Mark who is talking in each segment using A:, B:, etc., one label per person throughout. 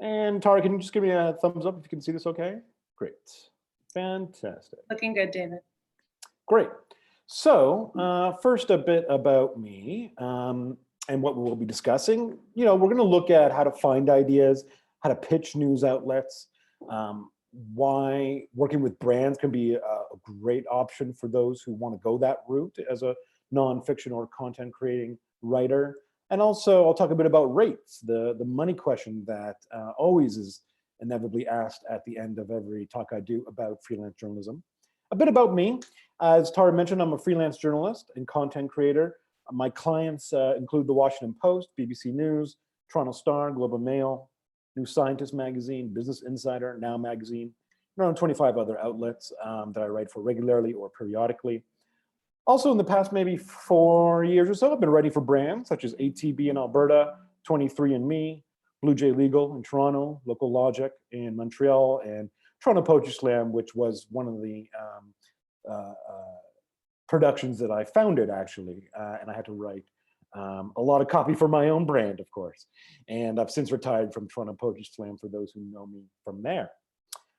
A: And Tara, can you just give me a thumbs up if you can see this okay? Great. Fantastic.
B: Looking good, David.
A: Great. So first, a bit about me and what we'll be discussing. We're going to look at how to find ideas, how to pitch news outlets, why working with brands can be a great option for those who want to go that route as a nonfiction or content creating writer. And also, I'll talk a bit about rates, the money question that always is inevitably asked at the end of every talk I do about freelance journalism. A bit about me. As Tara mentioned, I'm a freelance journalist and content creator. My clients include the Washington Post, BBC News, Toronto Star, Globe and Mail, New Scientist magazine, Business Insider, Now magazine, around 25 other outlets that I write for regularly or periodically. Also, in the past maybe 4 years or so, I've been writing for brands such as ATB in Alberta, 23andMe, Blue Jay Legal in Toronto, Local Logic in Montreal, and Toronto Poetry Slam, which was one of the productions that I founded, actually, and I had to write a lot of copy for my own brand, of course. And I've since retired from Toronto Poetry Slam for those who know me from there.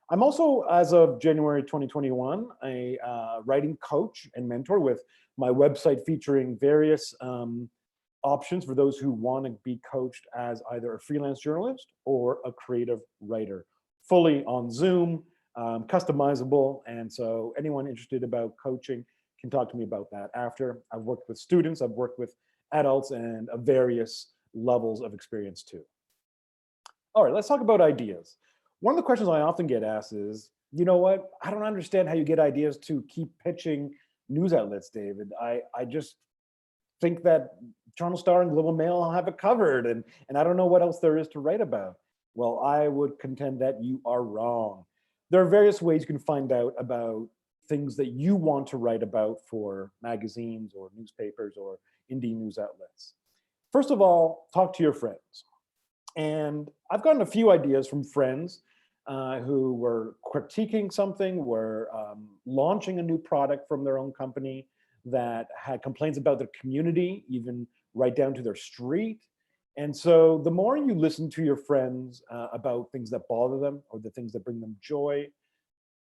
A: I'm also, as of January 2021, a writing coach and mentor with my website featuring various options for those who want to be coached as either a freelance journalist or a creative writer, fully on Zoom, customizable. And so anyone interested about coaching can talk to me about that after. I've worked with students, I've worked with adults, and various levels of experience too. All right, let's talk about ideas. One of the questions I often get asked is, you know what, I don't understand how you get ideas to keep pitching news outlets, David. I just think that Toronto Star and Global Mail have it covered, and I don't know what else there is to write about. Well, I would contend that you are wrong. There are various ways you can find out about things that you want to write about for magazines or newspapers or indie news outlets. First of all, talk to your friends. And I've gotten a few ideas from friends who were critiquing something, were launching a new product from their own company, that had complaints about their community, even right down to their street. And so the more you listen to your friends about things that bother them or the things that bring them joy,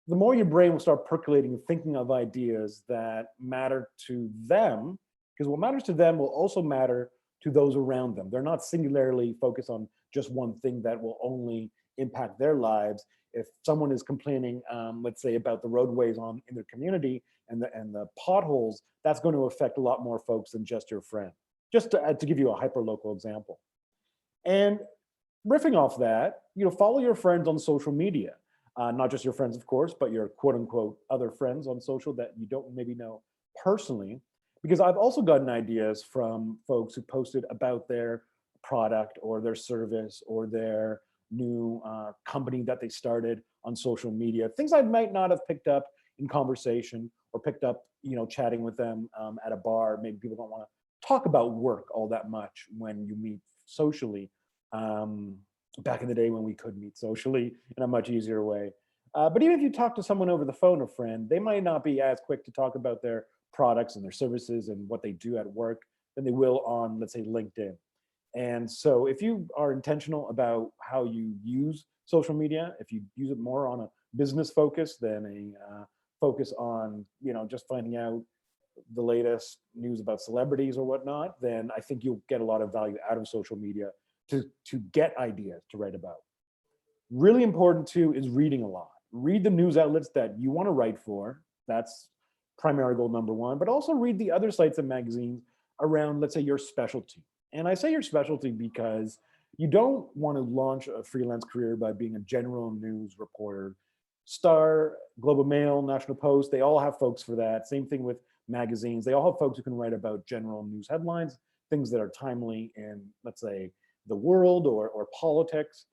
A: the more your brain will start percolating and thinking of ideas that matter to them, because what matters to them will also matter to those around them. They're not singularly focused on just one thing that will only impact their lives. If someone is complaining, let's say, about the roadways in their community and the potholes, that's going to affect a lot more folks than just your friend. Just to give you a hyper-local example. And riffing off that, follow your friends on social media. Not just your friends, of course, but your quote unquote other friends on social that you don't maybe know personally. Because I've also gotten ideas from folks who posted about their product or their service or their new company that they started on social media, things I might not have picked up in conversation or picked up, chatting with them at a bar. Maybe people don't want to talk about work all that much when you meet socially. Back in the day when we could meet socially in a much easier way. But even if you talk to someone over the phone, a friend, they might not be as quick to talk about their products and their services and what they do at work than they will on, let's say, LinkedIn. And so if you are intentional about how you use social media, if you use it more on a business focus than a focus on, just finding out the latest news about celebrities or whatnot, then I think you'll get a lot of value out of social media to get ideas to write about. Really important too is reading a lot. Read the news outlets that you want to write for. That's primary goal number one, but also read the other sites and magazines around, let's say, your specialty. And I say your specialty because you don't want to launch a freelance career by being a general news reporter. Star, Global Mail, National Post, they all have folks for that. Same thing with magazines. They all have folks who can write about general news headlines, things that are timely in, let's say, the world or politics.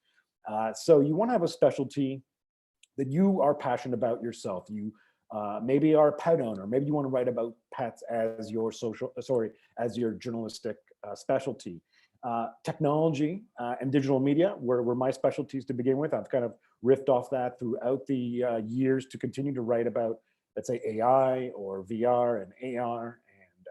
A: So you want to have a specialty that you are passionate about yourself. You maybe are a pet owner. Maybe you want to write about pets as your as your journalistic specialty. Technology and digital media were my specialties to begin with. I've kind of riffed off that throughout the years to continue to write about, let's say, AI or VR and AR and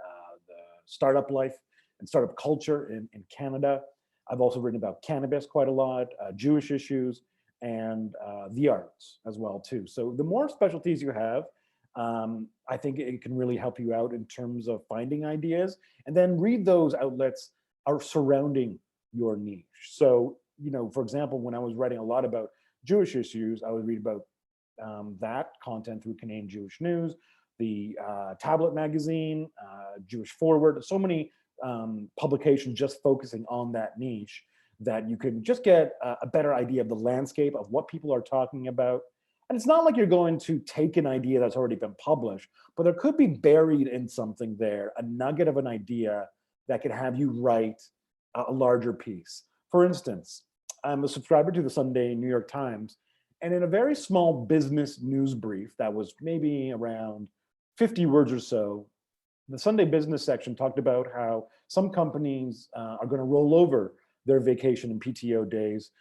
A: the startup life and startup culture in Canada. I've also written about cannabis quite a lot, Jewish issues, and the arts as well too. So the more specialties you have, I think it can really help you out in terms of finding ideas, and then read those outlets are surrounding your niche. So, for example, when I was writing a lot about Jewish issues, I would read about that content through Canadian Jewish News, the Tablet magazine, Jewish Forward, so many publications just focusing on that niche, that you can just get a better idea of the landscape of what people are talking about. And it's not like you're going to take an idea that's already been published, but there could be buried in something there, a nugget of an idea that could have you write a larger piece. For instance, I'm a subscriber to the Sunday New York Times, and in a very small business news brief that was maybe around 50 words or so, the Sunday business section talked about how some companies are going to roll over their vacation and PTO days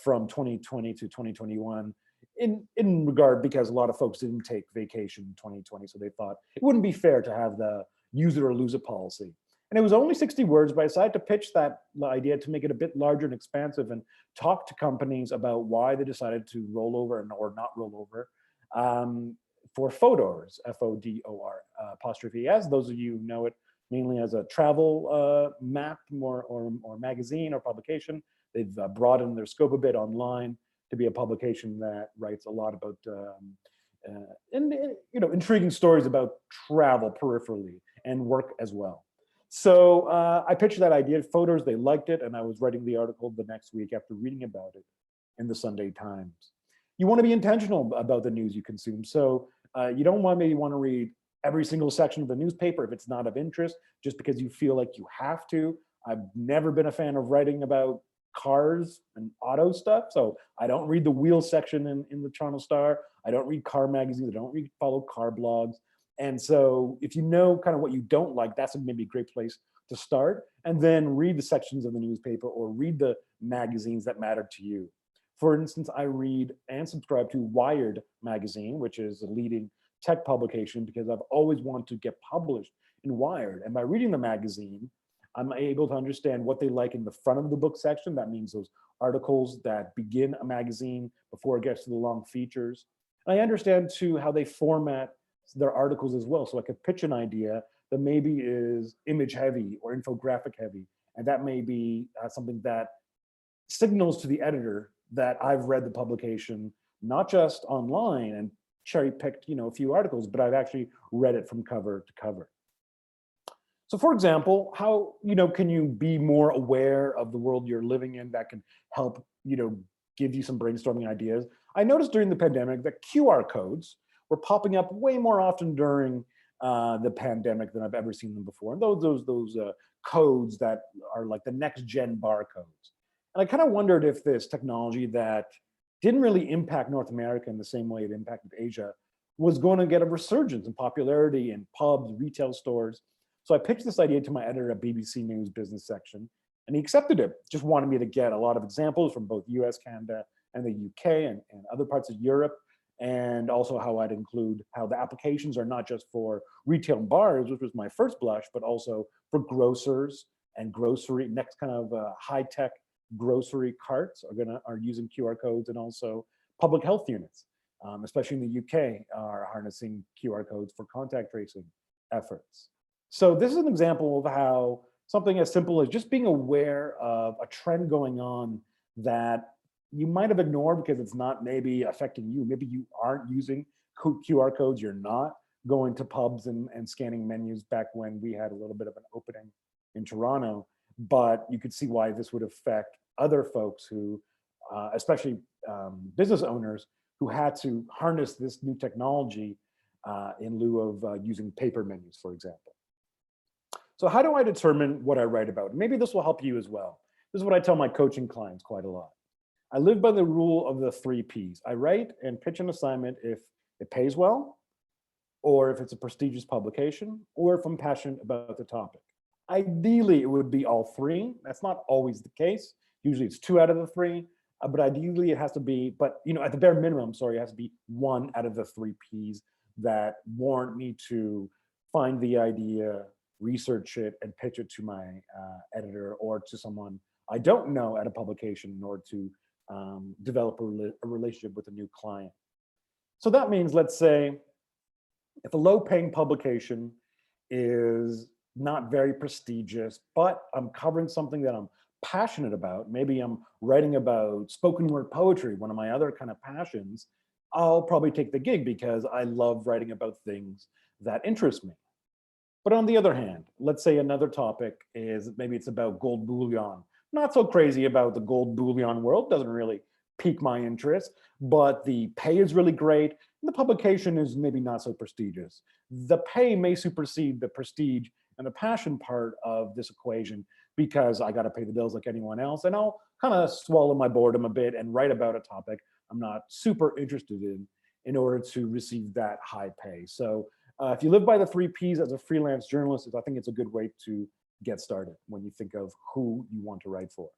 A: from 2020 to 2021 in regard, because a lot of folks didn't take vacation in 2020. So they thought it wouldn't be fair to have the use it or lose it policy. And it was only 60 words, but I decided to pitch that idea to make it a bit larger and expansive and talk to companies about why they decided to roll over or not roll over for Fodor's, F-O-D-O-R apostrophe S. Those of you who know it mainly as a travel map or magazine or publication. They've broadened their scope a bit online to be a publication that writes a lot about intriguing stories about travel peripherally and work as well. So I pitched that idea to Fodor's, they liked it, and I was writing the article the next week after reading about it in the Sunday Times. You want to be intentional about the news you consume. So you don't maybe want to read every single section of the newspaper if it's not of interest, just because you feel like you have to. I've never been a fan of writing about cars and auto stuff, so I don't read the wheel section in the Toronto Star. I don't read car magazines. I don't follow car blogs. And so if you know kind of what you don't like, that's maybe a great place to start. And then read the sections of the newspaper or read the magazines that matter to you. For instance, I read and subscribe to Wired magazine, which is a leading tech publication, because I've always wanted to get published in Wired. And by reading the magazine, I'm able to understand what they like in the front of the book section. That means those articles that begin a magazine before it gets to the long features. And I understand too how they format their articles as well. So I could pitch an idea that maybe is image heavy or infographic heavy. And that may be something that signals to the editor that I've read the publication, not just online and cherry picked, a few articles, but I've actually read it from cover to cover. So for example, how, can you be more aware of the world you're living in that can help, give you some brainstorming ideas? I noticed during the pandemic that QR codes were popping up way more often during the pandemic than I've ever seen them before. And those codes that are like the next gen barcodes. And I kind of wondered if this technology that didn't really impact North America in the same way it impacted Asia was going to get a resurgence in popularity in pubs, retail stores. So I pitched this idea to my editor at BBC News business section, and he accepted it. Just wanted me to get a lot of examples from both US, Canada, and the UK and other parts of Europe, and also how I'd include how the applications are not just for retail and bars, which was my first blush, but also for grocers and grocery, next kind of high-tech grocery carts are using QR codes, and also public health units, especially in the UK, are harnessing QR codes for contact tracing efforts. So this is an example of how something as simple as just being aware of a trend going on that you might have ignored because it's not maybe affecting you. Maybe you aren't using QR codes. You're not going to pubs and scanning menus back when we had a little bit of an opening in Toronto. But you could see why this would affect other folks who, especially business owners, who had to harness this new technology in lieu of using paper menus, for example. So how do I determine what I write about? Maybe this will help you as well. This is what I tell my coaching clients quite a lot. I live by the rule of the 3 Ps. I write and pitch an assignment if it pays well, or if it's a prestigious publication, or if I'm passionate about the topic. Ideally, it would be all 3. That's not always the case. Usually it's 2 out of the 3, but ideally it has to be, at the bare minimum, it has to be 1 out of the 3 Ps that warrant me to find the idea, research it, and pitch it to my editor or to someone I don't know at a publication in order to develop a relationship with a new client. So that means, let's say, if a low-paying publication is not very prestigious, but I'm covering something that I'm passionate about, maybe I'm writing about spoken word poetry, one of my other kind of passions, I'll probably take the gig because I love writing about things that interest me. But on the other hand, let's say another topic is maybe it's about gold bullion. Not so crazy about the gold bullion world, doesn't really pique my interest, but the pay is really great. And the publication is maybe not so prestigious. The pay may supersede the prestige and the passion part of this equation because I got to pay the bills like anyone else. And I'll kind of swallow my boredom a bit and write about a topic I'm not super interested in order to receive that high pay. So if you live by the 3 Ps as a freelance journalist, I think it's a good way to get started when you think of who you want to write for.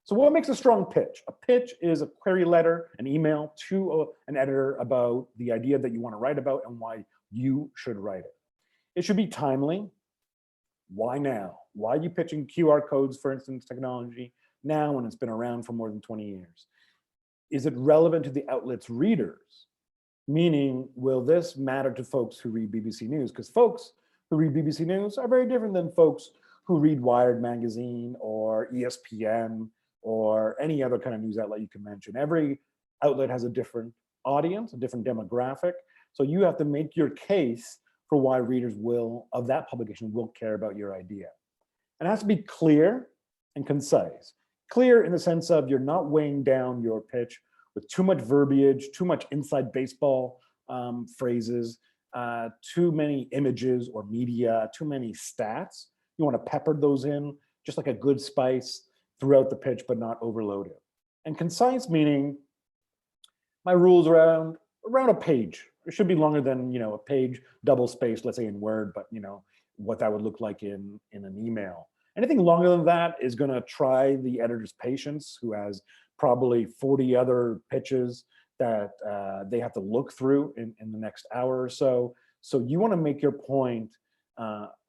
A: So what makes a strong pitch? A pitch is a query letter, an email to an editor about the idea that you want to write about and why you should write it. It should be timely. Why now? Why are you pitching QR codes, for instance, technology now when it's been around for more than 20 years? Is it relevant to the outlet's readers? Meaning, will this matter to folks who read BBC News? Because folks who read BBC News are very different than folks who read Wired magazine or ESPN or any other kind of news outlet you can mention. Every outlet has a different audience, a different demographic. So you have to make your case for why readers of that publication will care about your idea. And it has to be clear and concise. Clear in the sense of you're not weighing down your pitch with too much verbiage, too much inside baseball phrases, too many images or media, too many stats. You want to pepper those in, just like a good spice throughout the pitch, but not overload it. And concise meaning, my rules around a page. It should be longer than a page double spaced, let's say in Word, but what that would look like in an email. Anything longer than that is going to try the editor's patience, who has probably 40 other pitches that they have to look through in the next hour or so. So you want to make your point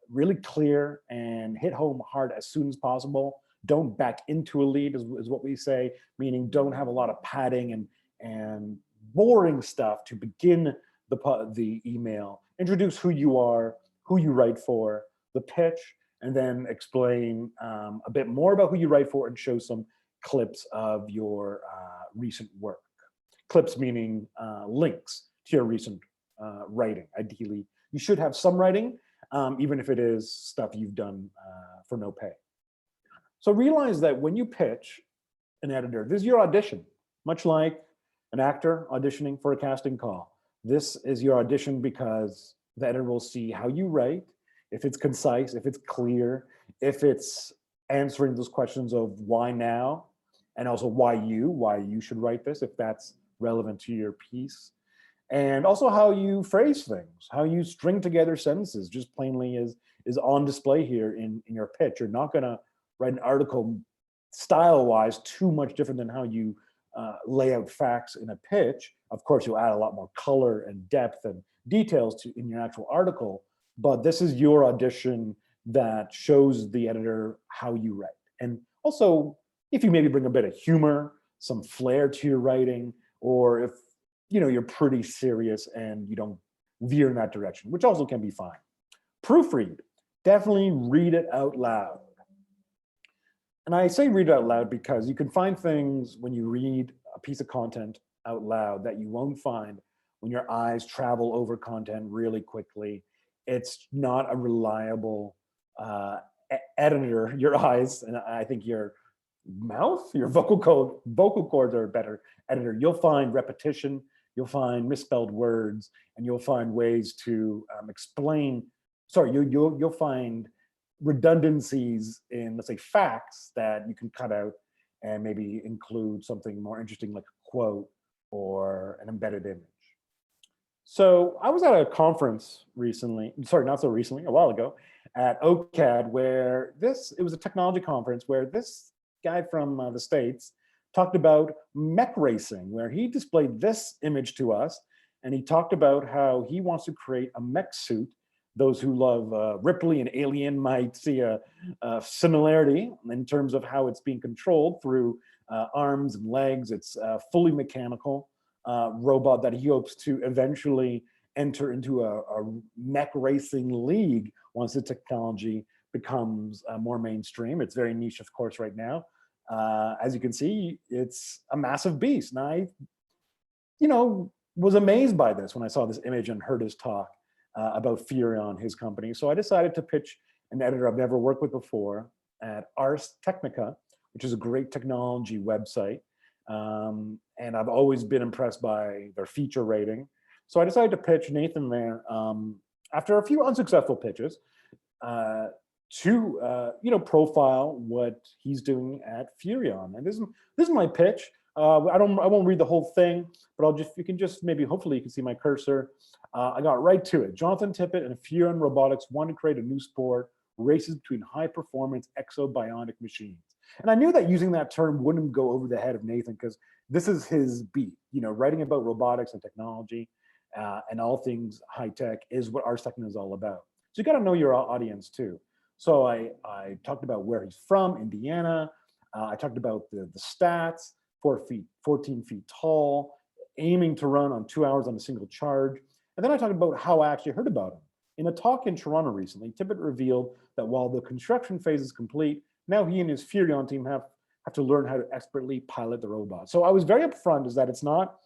A: really clear and hit home hard as soon as possible. Don't back into a lead is what we say, meaning don't have a lot of padding and boring stuff to begin the email. Introduce who you are, who you write for, the pitch, and then explain a bit more about who you write for and show some clips of your recent work. Clips meaning links to your recent writing. Ideally, you should have some writing, even if it is stuff you've done for no pay. So realize that when you pitch an editor, this is your audition, much like an actor auditioning for a casting call. This is your audition because the editor will see how you write, if it's concise, if it's clear, if it's answering those questions of why now, and also why you should write this, if that's relevant to your piece. And also how you phrase things, how you string together sentences, just plainly is on display here in your pitch. You're not gonna write an article style-wise too much different than how you lay out facts in a pitch. Of course, you'll add a lot more color and depth and details in your actual article, but this is your audition that shows the editor how you write. And also, if you maybe bring a bit of humor, some flair to your writing, or if you're pretty serious and you don't veer in that direction, which also can be fine. Proofread, definitely read it out loud. And I say read it out loud because you can find things when you read a piece of content out loud that you won't find when your eyes travel over content really quickly. It's not a reliable editor, your eyes, and I think your mouth, your vocal cords are a better editor. You'll find repetition, you'll find misspelled words, and you'll find ways to you'll find redundancies in, let's say, facts that you can cut out and maybe include something more interesting like a quote or an embedded image. So I was at a conference recently, not so recently, a while ago, at OCAD, where it was a technology conference where this guy from the States talked about mech racing, where he displayed this image to us, and he talked about how he wants to create a mech suit Those who love Ripley and Alien might see a similarity in terms of how it's being controlled through arms and legs. It's a fully mechanical robot that he hopes to eventually enter into a mech racing league once the technology becomes more mainstream. It's very niche, of course, right now. As you can see, it's a massive beast. And I, was amazed by this when I saw this image and heard his talk about Furion, his company. So I decided to pitch an editor I've never worked with before at Ars Technica, which is a great technology website. And I've always been impressed by their feature rating. So I decided to pitch Nathan there after a few unsuccessful pitches to profile what he's doing at Furion. And this is my pitch. I won't read the whole thing, but you can just maybe, hopefully you can see my cursor. I got right to it. Jonathan Tippett and Furion Robotics want to create a new sport, races between high performance exobionic machines. And I knew that using that term wouldn't go over the head of Nathan because this is his beat, writing about robotics and technology and all things high tech is what Ars Technica is all about. So you got to know your audience too. So I talked about where he's from, Indiana. I talked about the stats, 14 feet tall, aiming to run on 2 hours on a single charge. And then I talked about how I actually heard about him. In a talk in Toronto recently, Tippett revealed that while the construction phase is complete, now he and his Furion team have to learn how to expertly pilot the robot. So I was very upfront is that it's not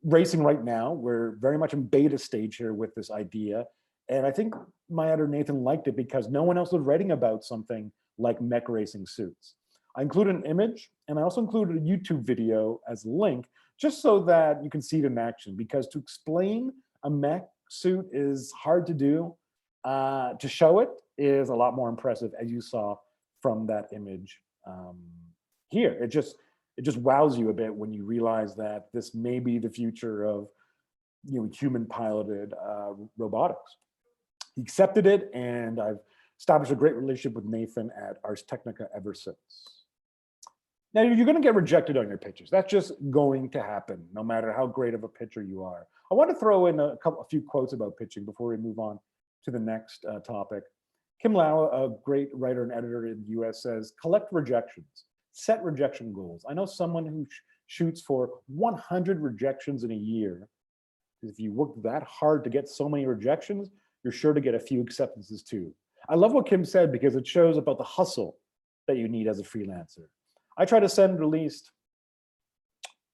A: racing right now. We're very much in beta stage here with this idea. And I think my editor Nathan liked it because no one else was writing about something like mech racing suits. I included an image and I also included a YouTube video as a link just so that you can see it in action, because to explain a mech suit is hard to do. To show it is a lot more impressive, as you saw from that image here. It just wows you a bit when you realize that this may be the future of human piloted robotics. He accepted it, and I've established a great relationship with Nathan at Ars Technica ever since. Now, you're going to get rejected on your pitches. That's just going to happen, no matter how great of a pitcher you are. I want to throw in a few quotes about pitching before we move on to the next topic. Kim Lau, a great writer and editor in the US, says, collect rejections, set rejection goals. I know someone who shoots for 100 rejections in a year. If you work that hard to get so many rejections, you're sure to get a few acceptances too. I love what Kim said because it shows about the hustle that you need as a freelancer. I try to send at least,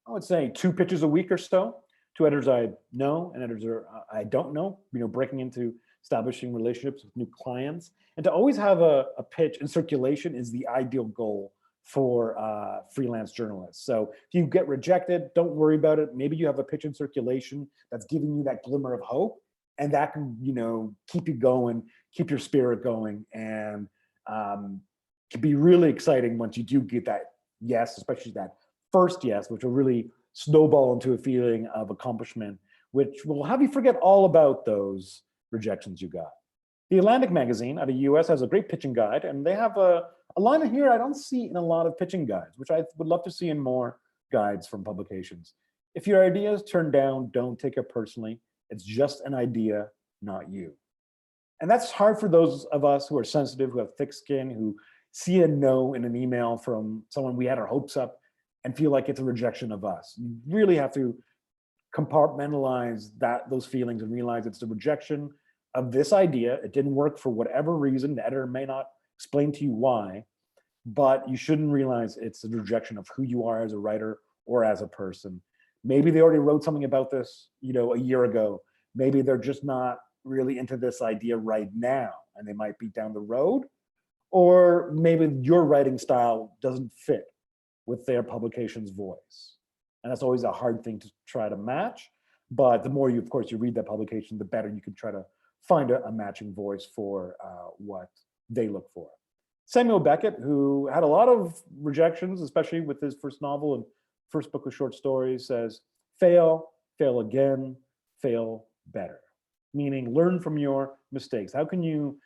A: I would say, 2 pitches a week or so to editors I know and editors I don't know, breaking into establishing relationships with new clients. And to always have a pitch in circulation is the ideal goal for freelance journalists. So if you get rejected, don't worry about it. Maybe you have a pitch in circulation that's giving you that glimmer of hope, and that can, keep you going, keep your spirit going, and can be really exciting once you do get that yes, especially that first yes, which will really snowball into a feeling of accomplishment, which will have you forget all about those rejections you got. The Atlantic magazine out of the US has a great pitching guide, and they have a line in here I don't see in a lot of pitching guides, which I would love to see in more guides from publications. If your idea is turned down, don't take it personally. It's just an idea, not you. And that's hard for those of us who are sensitive, who have thick skin, who see a no in an email from someone we had our hopes up and feel like it's a rejection of us. You really have to compartmentalize those feelings and realize it's the rejection of this idea. It didn't work for whatever reason. The editor may not explain to you why, but you shouldn't realize it's the rejection of who you are as a writer or as a person. Maybe they already wrote something about this, a year ago. Maybe they're just not really into this idea right now, and they might be down the road. Or maybe your writing style doesn't fit with their publication's voice. And that's always a hard thing to try to match. But the more you, of course, you read that publication, the better you can try to find a matching voice for what they look for. Samuel Beckett, who had a lot of rejections, especially with his first novel and first book of short stories, says, fail, fail again, fail better. Meaning learn from your mistakes. How can you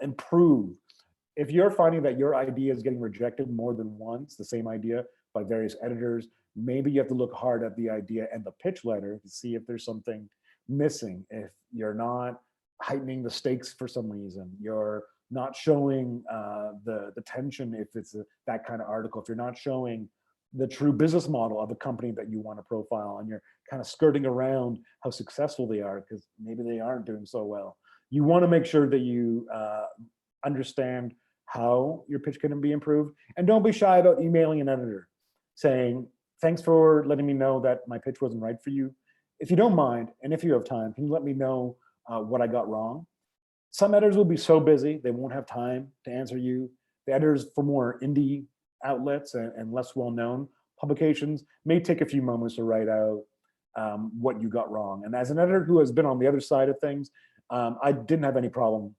A: improve? If you're finding that your idea is getting rejected more than once, the same idea by various editors, maybe you have to look hard at the idea and the pitch letter to see if there's something missing. If you're not heightening the stakes for some reason. You're not showing the tension if it's that kind of article. If you're not showing the true business model of a company that you want to profile, and you're kind of skirting around how successful they are because maybe they aren't doing so well. You want to make sure that you understand how your pitch can be improved, and don't be shy about emailing an editor saying, thanks for letting me know that my pitch wasn't right for you. If you don't mind, and if you have time, can you let me know what I got wrong? Some editors will be so busy, they won't have time to answer you. The editors for more indie outlets and less well-known publications may take a few moments to write out what you got wrong. And as an editor who has been on the other side of things, I didn't have any problem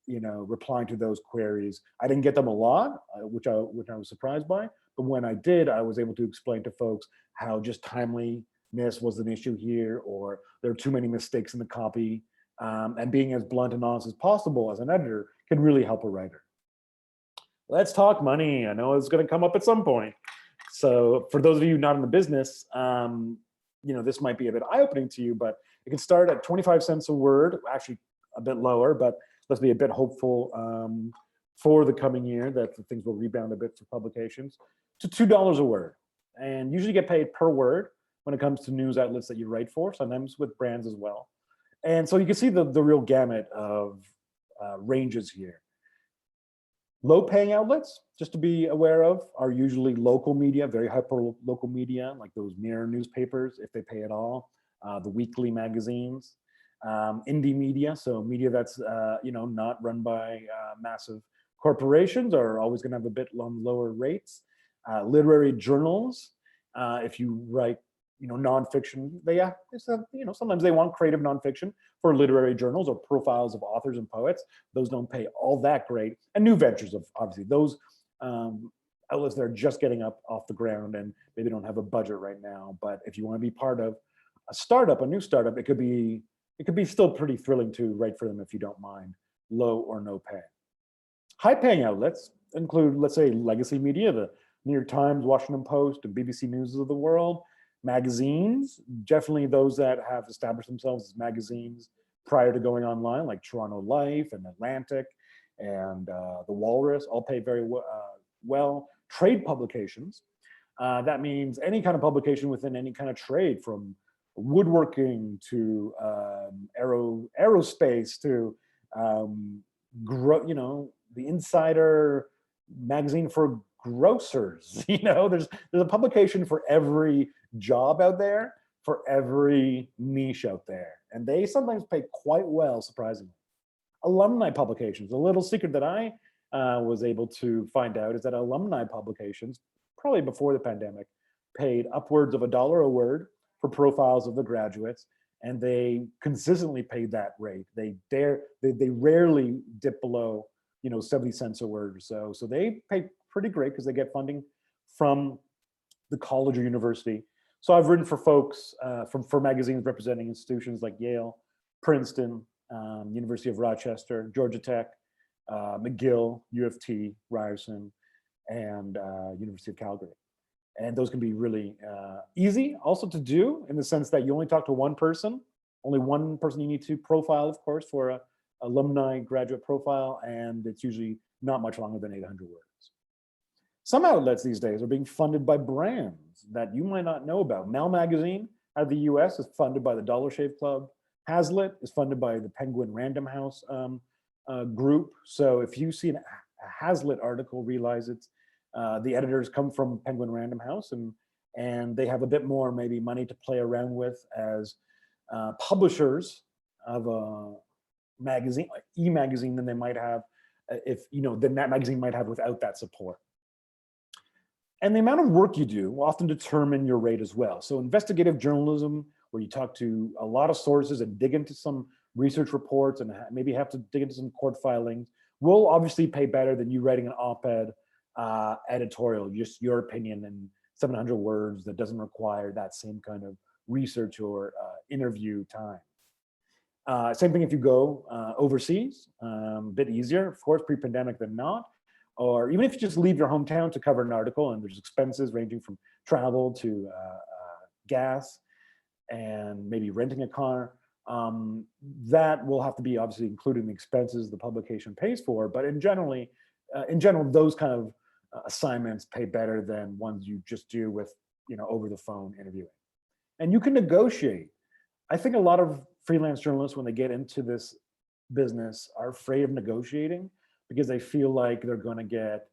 A: replying to those queries. I didn't get them a lot, which I was surprised by. But when I did, I was able to explain to folks how just timeliness was an issue here, or there are too many mistakes in the copy. And being as blunt and honest as possible as an editor can really help a writer. Let's talk money. I know it's going to come up at some point. So for those of you not in the business, this might be a bit eye-opening to you, but it can start at 25 cents a word, actually a bit lower, but let's be a bit hopeful for the coming year that things will rebound a bit for publications, to $2 a word. And usually get paid per word when it comes to news outlets that you write for, sometimes with brands as well. And so you can see the real gamut of ranges here. Low-paying outlets, just to be aware of, are usually local media, very hyper-local media, like those mirror newspapers, if they pay at all, the weekly magazines, indie media, so media that's not run by massive corporations, are always going to have a bit lower rates. Literary journals, if you write nonfiction, sometimes they want creative nonfiction for literary journals or profiles of authors and poets. Those don't pay all that great. And new ventures, of obviously those outlets that are just getting up off the ground and maybe don't have a budget right now. But if you want to be part of a new startup, it could be still pretty thrilling to write for them if you don't mind low or no pay. High-paying outlets include, let's say, legacy media, the New York Times, Washington Post, and BBC News of the world. Magazines, definitely those that have established themselves as magazines prior to going online, like Toronto Life and Atlantic and The Walrus, all pay very well. Trade publications, that means any kind of publication within any kind of trade, from woodworking to aerospace to the Insider magazine for grocers. There's a publication for every job out there, for every niche out there, and they sometimes pay quite well, surprisingly. Alumni publications, a little secret that I was able to find out is that alumni publications, probably before the pandemic, paid upwards of $1 a word for profiles of the graduates, and they consistently paid that rate. They rarely dip below 70 cents a word or so. So they pay pretty great because they get funding from the college or university. So I've written for folks for magazines representing institutions like Yale, Princeton, University of Rochester, Georgia Tech, McGill, U of T, Ryerson, and University of Calgary. And those can be really easy also to do, in the sense that you only talk to one person you need to profile, of course, for a alumni graduate profile, and it's usually not much longer than 800 words. Some outlets these days are being funded by brands that you might not know about. Mel Magazine out of the US is funded by the Dollar Shave Club. Hazlitt is funded by the Penguin Random House group. So if you see a Hazlitt article, realize it's the editors come from Penguin Random House, and they have a bit more maybe money to play around with as publishers of a magazine, like e-magazine, than they might have than that magazine might have without that support. And the amount of work you do will often determine your rate as well. So investigative journalism, where you talk to a lot of sources and dig into some research reports and maybe have to dig into some court filings, will obviously pay better than you writing an op-ed editorial, just your opinion in 700 words that doesn't require that same kind of research or interview time. Same thing if you go overseas, a bit easier, of course, pre-pandemic than not. Or even if you just leave your hometown to cover an article, and there's expenses ranging from travel to gas and maybe renting a car, that will have to be obviously including the expenses the publication pays for. But in general, those kind of assignments pay better than ones you just do with, over the phone interviewing. And you can negotiate. I think a lot of freelance journalists, when they get into this business, are afraid of negotiating because they feel like they're going to get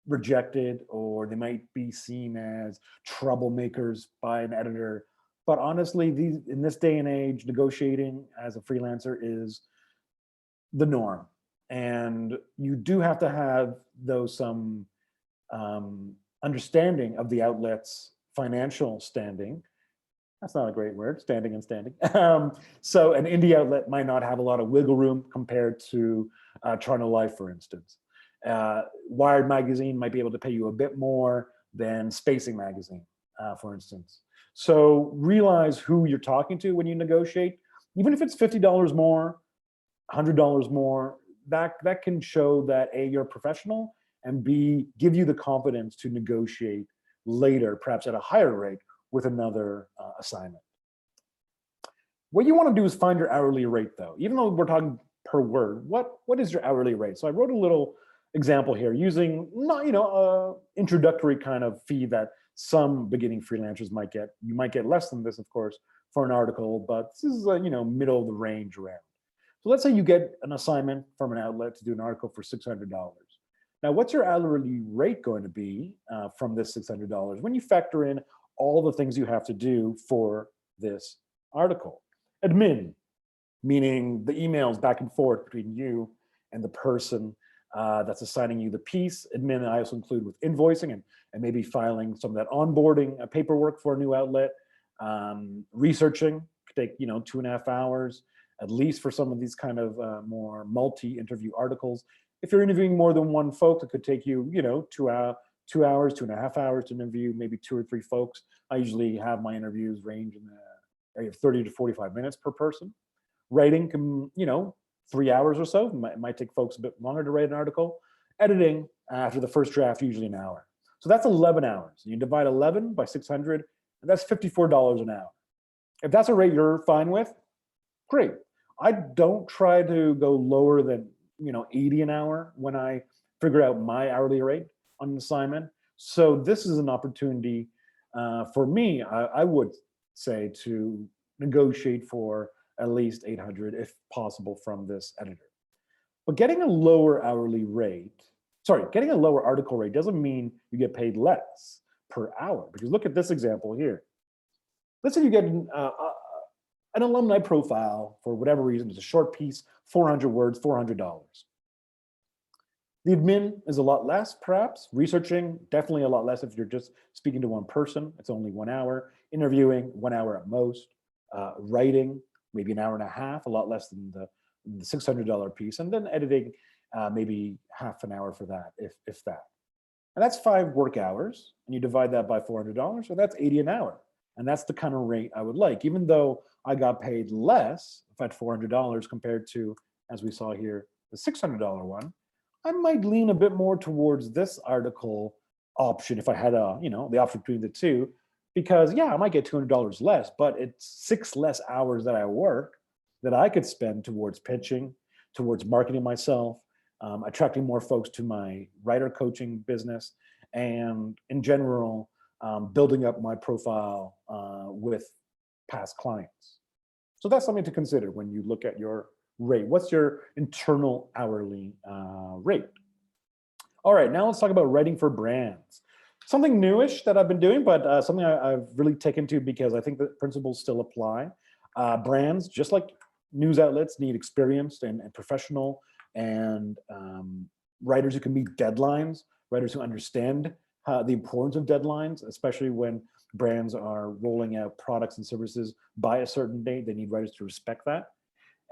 A: rejected, or they might be seen as troublemakers by an editor. But honestly, in this day and age, negotiating as a freelancer is the norm. And you do have to have, though, some understanding of the outlet's financial standing. That's not a great word, standing and standing. So an indie outlet might not have a lot of wiggle room compared to Toronto Life, for instance. Wired magazine might be able to pay you a bit more than Spacing magazine, for instance. So realize who you're talking to when you negotiate. Even if it's $50 more, $100 more, that can show that A, you're a professional, and B, give you the confidence to negotiate later, perhaps at a higher rate with another assignment. What you want to do is find your hourly rate, though. Even though we're talking per word, what is your hourly rate? So I wrote a little example here using not introductory kind of fee that some beginning freelancers might get. You might get less than this, of course, for an article, but this is middle of the range around. So let's say you get an assignment from an outlet to do an article for $600. Now, what's your hourly rate going to be from this $600 when you factor in all the things you have to do for this article? Admin, meaning the emails back and forth between you and the person that's assigning you the piece. Admin, I also include with invoicing and maybe filing some of that onboarding paperwork for a new outlet. Researching could take 2.5 hours, at least for some of these kind of more multi-interview articles. If you're interviewing more than one folks, it could take you 2 hours, 2.5 hours to interview maybe 2 or 3 folks. I usually have my interviews range in the area of 30 to 45 minutes per person. Writing can, 3 hours or so. It might take folks a bit longer to write an article. Editing, after the first draft, usually an hour. So that's 11 hours. You divide 11 by 600, and that's $54 an hour. If that's a rate you're fine with, great. I don't try to go lower than 80 an hour when I figure out my hourly rate on an assignment. So this is an opportunity for me, I would say, to negotiate for at least 800 if possible from this editor. But getting a lower article rate doesn't mean you get paid less per hour, because look at this example here. Let's say you get an alumni profile for whatever reason. It's a short piece, 400 words, $400. The admin is a lot less, perhaps. Researching, definitely a lot less if you're just speaking to one person. It's only 1 hour. Interviewing, 1 hour at most. Writing, maybe an hour and a half, a lot less than the $600 piece. And then editing, maybe half an hour for that, if that. And that's 5 work hours. And you divide that by $400, so that's 80 an hour. And that's the kind of rate I would like, even though I got paid less at $400 compared to, as we saw here, the $600 one. I might lean a bit more towards this article option if I had the option between the two, because yeah, I might get $200 less, but it's 6 less hours that I work that I could spend towards pitching, towards marketing myself, attracting more folks to my writer coaching business, and in general, building up my profile with past clients. So that's something to consider when you look at your rate. What's your internal hourly rate? All right, now let's talk about writing for brands. Something newish that I've been doing, but something I've really taken to because I think the principles still apply. Brands, just like news outlets, need experienced and professional and writers who can meet deadlines, writers who understand the importance of deadlines, especially when brands are rolling out products and services by a certain date. They need writers to respect that.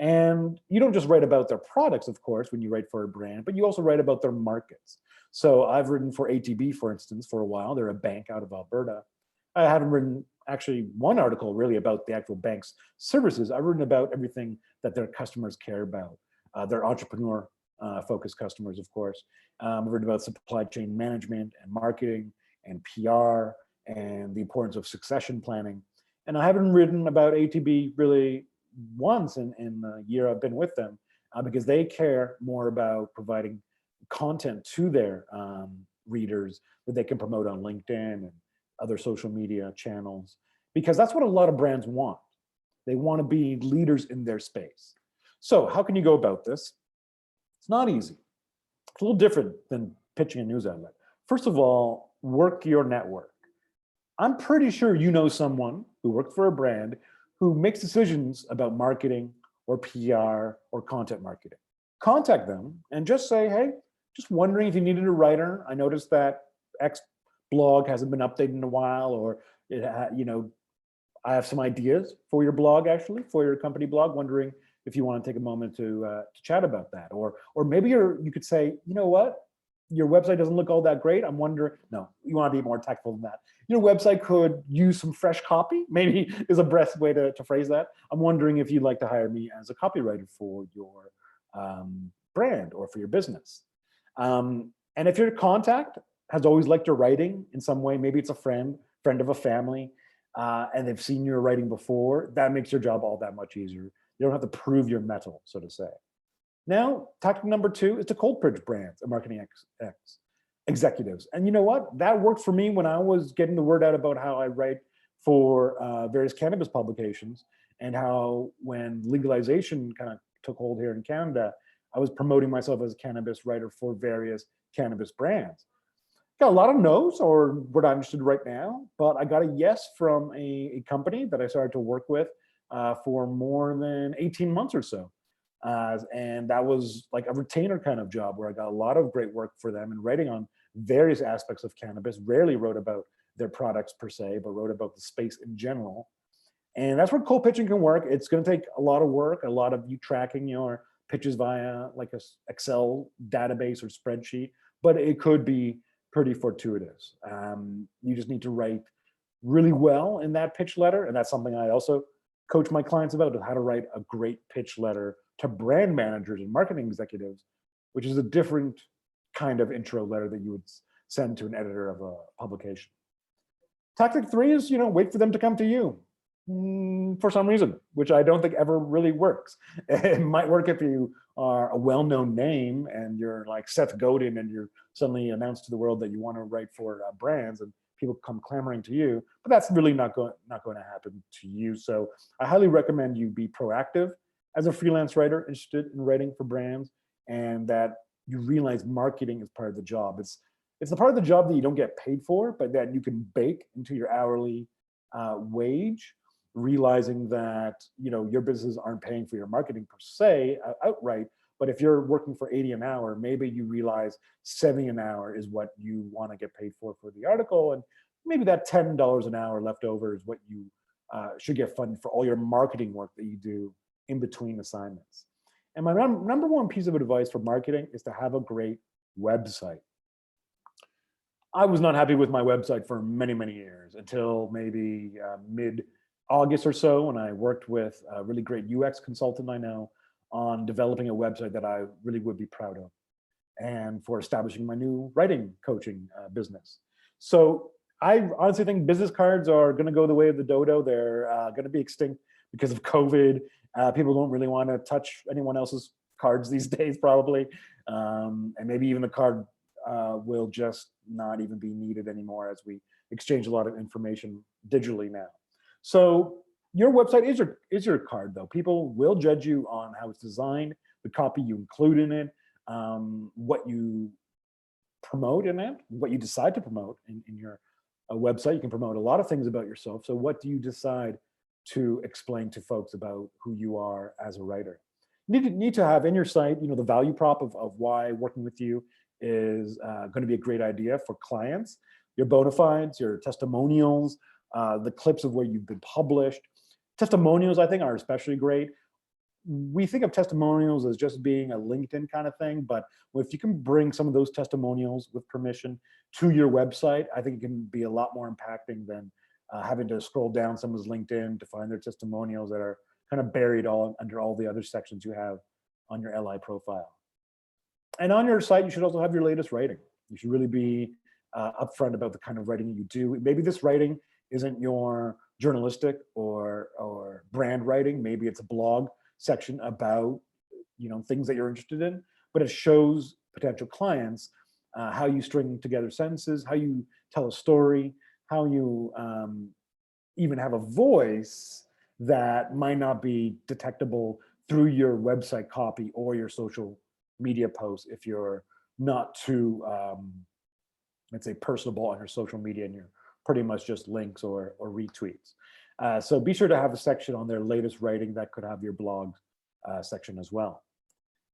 A: And you don't just write about their products, of course, when you write for a brand, but you also write about their markets. So I've written for ATB, for instance, for a while. They're a bank out of Alberta. I haven't written actually one article really about the actual bank's services. I've written about everything that their customers care about. Their entrepreneur focused customers, of course. I've written about supply chain management and marketing and PR and the importance of succession planning. And I haven't written about ATB really once in the year I've been with them, because they care more about providing content to their readers that they can promote on LinkedIn and other social media channels, because that's what a lot of brands want. They want to be leaders in their space. So how can you go about this? It's not easy. It's a little different than pitching a news outlet. First of all, work your network. I'm pretty sure you know someone who works for a brand who makes decisions about marketing or PR or content marketing. Contact them and just say, hey, just wondering if you needed a writer. I noticed that X blog hasn't been updated in a while, or I have some ideas for your blog, actually, for your company blog, wondering if you want to take a moment to chat about that. Or maybe you could say, you know what? Your website doesn't look all that great. I'm wondering, no, you want to be more tactful than that. Your website could use some fresh copy, maybe is a best way to phrase that. I'm wondering if you'd like to hire me as a copywriter for your brand or for your business. And if your contact has always liked your writing in some way, maybe it's a friend of a family, and they've seen your writing before, that makes your job all that much easier. You don't have to prove your mettle, so to say. Now, tactic number 2 is to cold pitch brands and marketing executives. And you know what? That worked for me when I was getting the word out about how I write for various cannabis publications, and how when legalization kind of took hold here in Canada, I was promoting myself as a cannabis writer for various cannabis brands. Got a lot of no's, or what I'm interested right now, but I got a yes from a company that I started to work with for more than 18 months or so. And that was like a retainer kind of job where I got a lot of great work for them and writing on various aspects of cannabis. Rarely wrote about their products per se, but wrote about the space in general. And that's where cold pitching can work. It's going to take a lot of work, a lot of you tracking your pitches via like a Excel database or spreadsheet, but it could be pretty fortuitous. You just need to write really well in that pitch letter. And that's something I also coach my clients about, how to write a great pitch letter to brand managers and marketing executives, which is a different kind of intro letter that you would send to an editor of a publication. Tactic 3 is, wait for them to come to you for some reason, which I don't think ever really works. It might work if you are a well-known name and you're like Seth Godin and you're suddenly announced to the world that you want to write for brands and people come clamoring to you, but that's really not going to happen to you. So I highly recommend you be proactive as a freelance writer interested in writing for brands, and that you realize marketing is part of the job. It's the part of the job that you don't get paid for, but that you can bake into your hourly wage, realizing that your businesses aren't paying for your marketing per se outright, but if you're working for 80 an hour, maybe you realize 70 an hour is what you want to get paid for the article, and maybe that $10 an hour left over is what you should get funded for all your marketing work that you do in between assignments. And my number 1 piece of advice for marketing is to have a great website. I was not happy with my website for many, many years, until maybe mid-August or so, when I worked with a really great UX consultant I know on developing a website that I really would be proud of, and for establishing my new writing coaching business. So I honestly think business cards are going to go the way of the dodo. They're going to be extinct because of COVID. People don't really want to touch anyone else's cards these days, probably. And maybe even the card will just not even be needed anymore, as we exchange a lot of information digitally now. So your website is your card, though. People will judge you on how it's designed, the copy you include in it, what you promote in it, what you decide to promote in your website. You can promote a lot of things about yourself. So what do you decide to explain to folks about who you are as a writer? You need to have in your site, the value prop of why working with you is going to be a great idea for clients, your bona fides, your testimonials, the clips of where you've been published. Testimonials, I think, are especially great. We think of testimonials as just being a LinkedIn kind of thing, but if you can bring some of those testimonials with permission to your website, I think it can be a lot more impacting than having to scroll down someone's LinkedIn to find their testimonials that are kind of buried under all the other sections you have on your LI profile. And on your site, you should also have your latest writing. You should really be upfront about the kind of writing you do. Maybe this writing isn't your journalistic or brand writing. Maybe it's a blog section about things that you're interested in, but it shows potential clients how you string together sentences, how you tell a story, how you even have a voice that might not be detectable through your website copy or your social media posts if you're not too, let's say, personable on your social media and you're pretty much just links or retweets. So be sure to have a section on their latest writing that could have your blog section as well.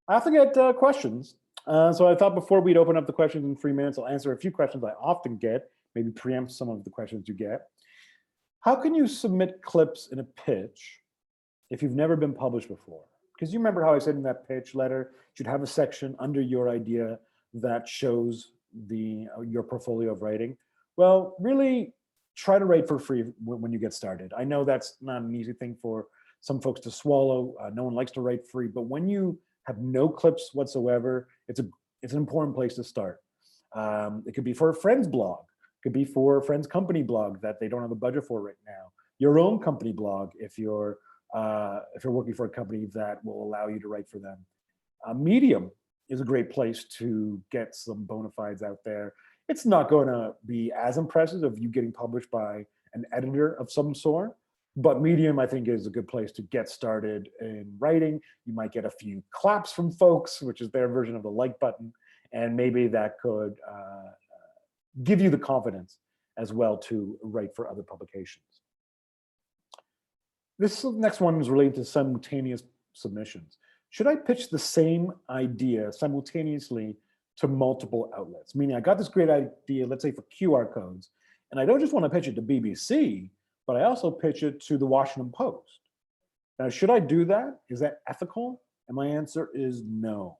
A: I often get questions. So I thought before we'd open up the questions in 3 minutes, I'll answer a few questions I often get, maybe preempt some of the questions you get. How can you submit clips in a pitch if you've never been published before? Because you remember how I said in that pitch letter, you should have a section under your idea that shows your portfolio of writing. Well, really try to write for free when you get started. I know that's not an easy thing for some folks to swallow. No one likes to write free, but when you have no clips whatsoever, it's an important place to start. It could be for a friend's blog. It could be for a friend's company blog that they don't have a budget for right now. Your own company blog if you're working for a company that will allow you to write for them. Medium is a great place to get some bona fides out there. It's not going to be as impressive of you getting published by an editor of some sort, but Medium, I think, is a good place to get started in writing. You might get a few claps from folks, which is their version of the like button, and maybe that could give you the confidence as well to write for other publications. This next one is related to simultaneous submissions. Should I pitch the same idea simultaneously to multiple outlets? Meaning I got this great idea, let's say for QR codes, and I don't just want to pitch it to BBC, but I also pitch it to the Washington Post. Now, should I do that? Is that ethical? And my answer is no.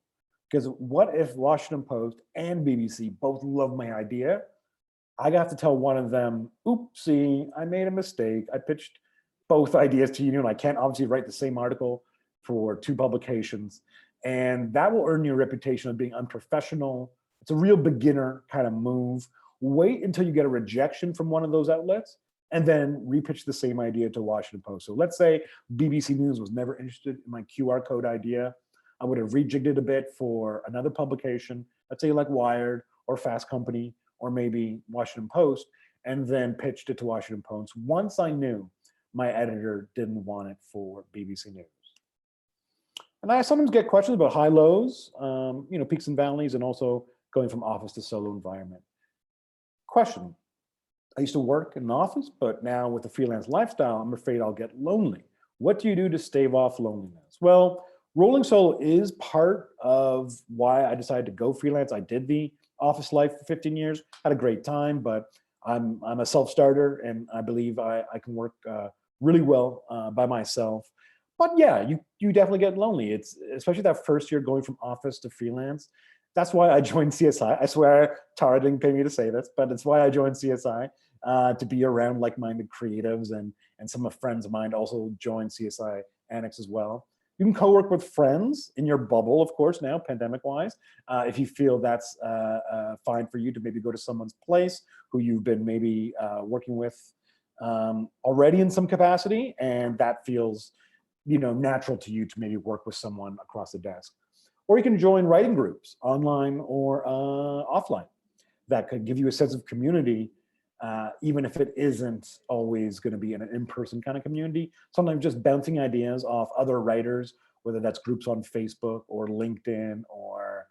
A: Because what if Washington Post and BBC both love my idea? I got to tell one of them, oopsie, I made a mistake. I pitched both ideas to you, and I can't obviously write the same article for 2 publications. And that will earn you a reputation of being unprofessional. It's a real beginner kind of move. Wait until you get a rejection from one of those outlets and then repitch the same idea to Washington Post. So let's say BBC News was never interested in my QR code idea. I would have rejigged it a bit for another publication, let's say like Wired or Fast Company or maybe Washington Post, and then pitched it to Washington Post once I knew my editor didn't want it for BBC News. And I sometimes get questions about high lows, peaks and valleys, and also going from office to solo environment. Question, I used to work in an office, but now with a freelance lifestyle, I'm afraid I'll get lonely. What do you do to stave off loneliness? Well, rolling solo is part of why I decided to go freelance. I did the office life for 15 years, had a great time, but I'm a self-starter and I believe I can work really well by myself. But yeah, you definitely get lonely. It's especially that first year going from office to freelance. That's why I joined CSI. I swear Tara didn't pay me to say this, but it's why I joined CSI, to be around like-minded creatives, and some of friends of mine also joined CSI Annex as well. You can co-work with friends in your bubble, of course, now, pandemic-wise, if you feel that's fine for you to maybe go to someone's place who you've been maybe working with already in some capacity, and that feels natural to you to maybe work with someone across the desk. Or you can join writing groups, online or offline, that could give you a sense of community, even if it isn't always going to be in an in-person kind of community. Sometimes just bouncing ideas off other writers, whether that's groups on Facebook or LinkedIn or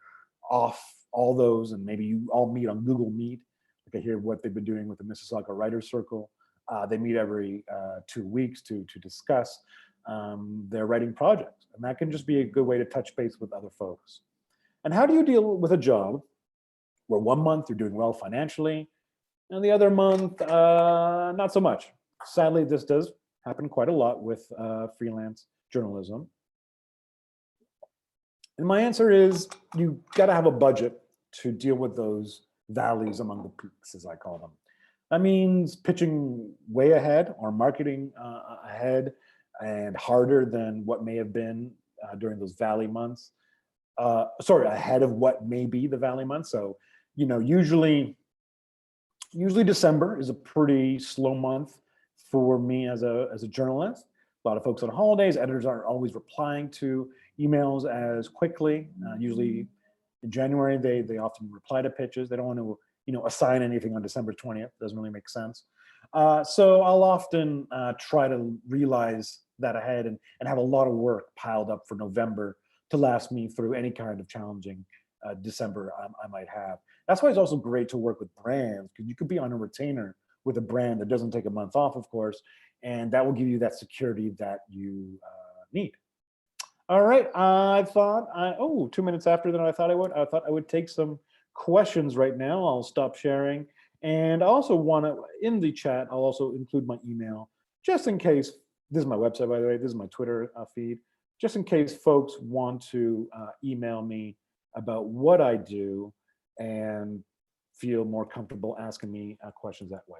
A: off all those, and maybe you all meet on Google Meet. Like I hear what they've been doing with the Mississauga Writers Circle. They meet every 2 weeks to discuss their writing projects. And that can just be a good way to touch base with other folks. And how do you deal with a job where 1 month you're doing well financially and the other month, not so much? Sadly, this does happen quite a lot with freelance journalism. And my answer is you gotta have a budget to deal with those valleys among the peaks, as I call them. That means pitching way ahead or marketing ahead and harder than what may have been during those valley months. Ahead of what may be the valley months. So, usually December is a pretty slow month for me as a journalist. A lot of folks on holidays, editors aren't always replying to emails as quickly. Usually in January, they often reply to pitches. They don't want to, assign anything on December 20th. Doesn't really make sense. So I'll often try to realize that ahead and have a lot of work piled up for November to last me through any kind of challenging December I might have. That's why it's also great to work with brands, because you could be on a retainer with a brand that doesn't take a month off, of course, and that will give you that security that you need. All right, I thought, 2 minutes after than I thought I would. I thought I would take some questions right now. I'll stop sharing. And I also want to, in the chat, I'll also include my email, just in case. This is my website, by the way. This is my Twitter feed. Just in case folks want to email me about what I do and feel more comfortable asking me questions that way.